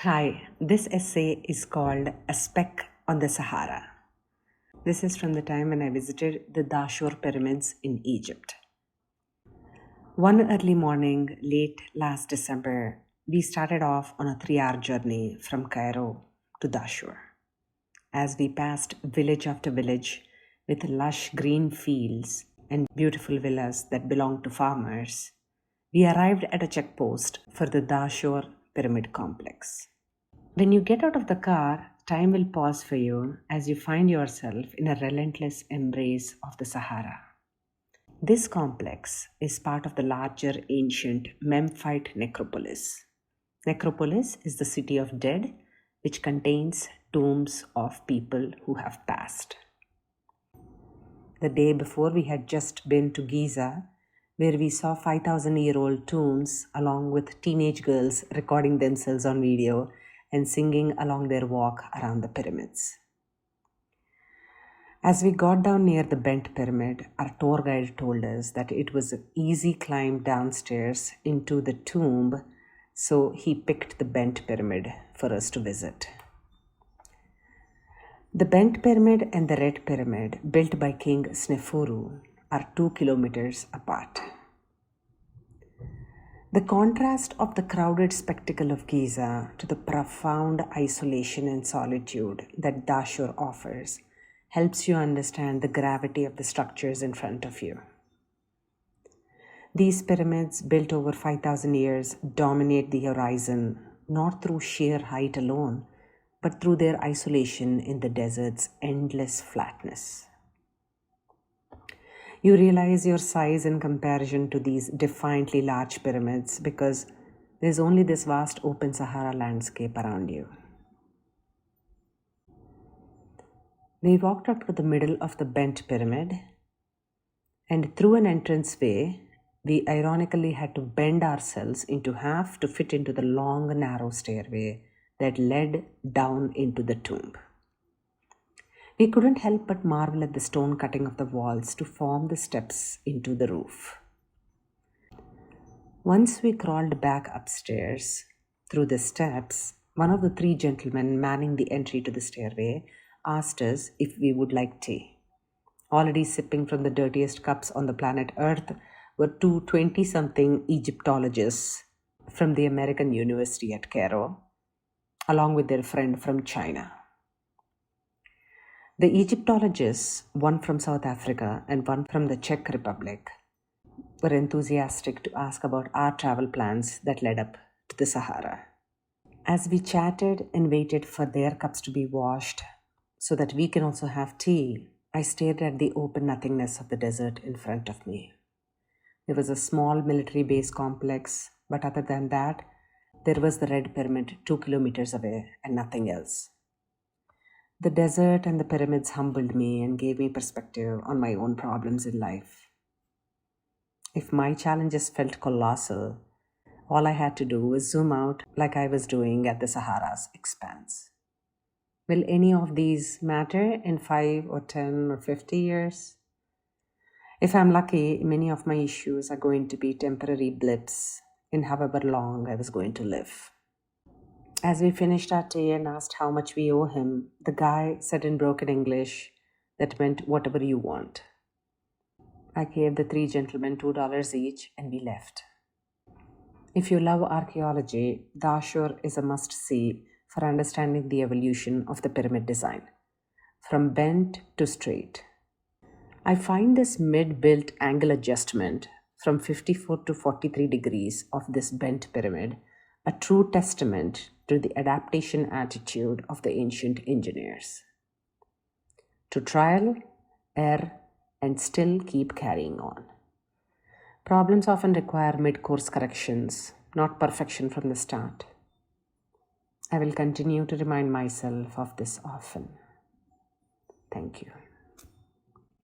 Hi, this essay is called A Speck on the Sahara. This is from the time when I visited the Dahshur pyramids in Egypt. One early morning, late last December, we started off on a 3-hour journey from Cairo to Dahshur. As we passed village after village with lush green fields and beautiful villas that belonged to farmers, we arrived at a checkpost for the Dahshur pyramid complex. When you get out of the car, time will pause for you as you find yourself in a relentless embrace of the Sahara. This complex is part of the larger ancient Memphite necropolis. Necropolis is the city of dead, which contains tombs of people who have passed. The day before, we had just been to Giza, where we saw 5,000-year-old tombs along with teenage girls recording themselves on video and singing along their walk around the pyramids. As we got down near the bent pyramid, our tour guide told us that it was an easy climb downstairs into the tomb, so he picked the bent pyramid for us to visit. The bent pyramid and the red pyramid, built by King Snefuru, are 2 kilometers apart. The contrast of the crowded spectacle of Giza to the profound isolation and solitude that Dahshur offers helps you understand the gravity of the structures in front of you. These pyramids, built over 5,000 years, dominate the horizon not through sheer height alone, but through their isolation in the desert's endless flatness. You realize your size in comparison to these defiantly large pyramids because there's only this vast open Sahara landscape around you. We walked up to the middle of the bent pyramid, and through an entranceway, we ironically had to bend ourselves into half to fit into the long, narrow stairway that led down into the tomb. We couldn't help but marvel at the stone cutting of the walls to form the steps into the roof. Once we crawled back upstairs through the steps, one of the 3 gentlemen manning the entry to the stairway asked us if we would like tea. Already sipping from the dirtiest cups on the planet Earth were 2 20-something Egyptologists from the American University at Cairo, along with their friend from China. The Egyptologists, one from South Africa and one from the Czech Republic, were enthusiastic to ask about our travel plans that led up to the Sahara. As we chatted and waited for their cups to be washed so that we can also have tea, I stared at the open nothingness of the desert in front of me. There was a small military base complex, but other than that, there was the Red Pyramid 2 kilometers away and nothing else. The desert and the pyramids humbled me and gave me perspective on my own problems in life. If my challenges felt colossal, all I had to do was zoom out like I was doing at the Sahara's expanse. Will any of these matter in 5 or 10 or 50 years? If I'm lucky, many of my issues are going to be temporary blips in however long I was going to live. As we finished our tea and asked how much we owe him, the guy said in broken English that meant whatever you want. I gave the 3 gentlemen $2 each and we left. If you love archaeology, Dahshur is a must-see for understanding the evolution of the pyramid design, from bent to straight. I find this mid-built angle adjustment from 54 to 43 degrees of this bent pyramid a true testament to the adaptation attitude of the ancient engineers. To trial, err, and still keep carrying on. Problems often require mid-course corrections, not perfection from the start. I will continue to remind myself of this often. Thank you.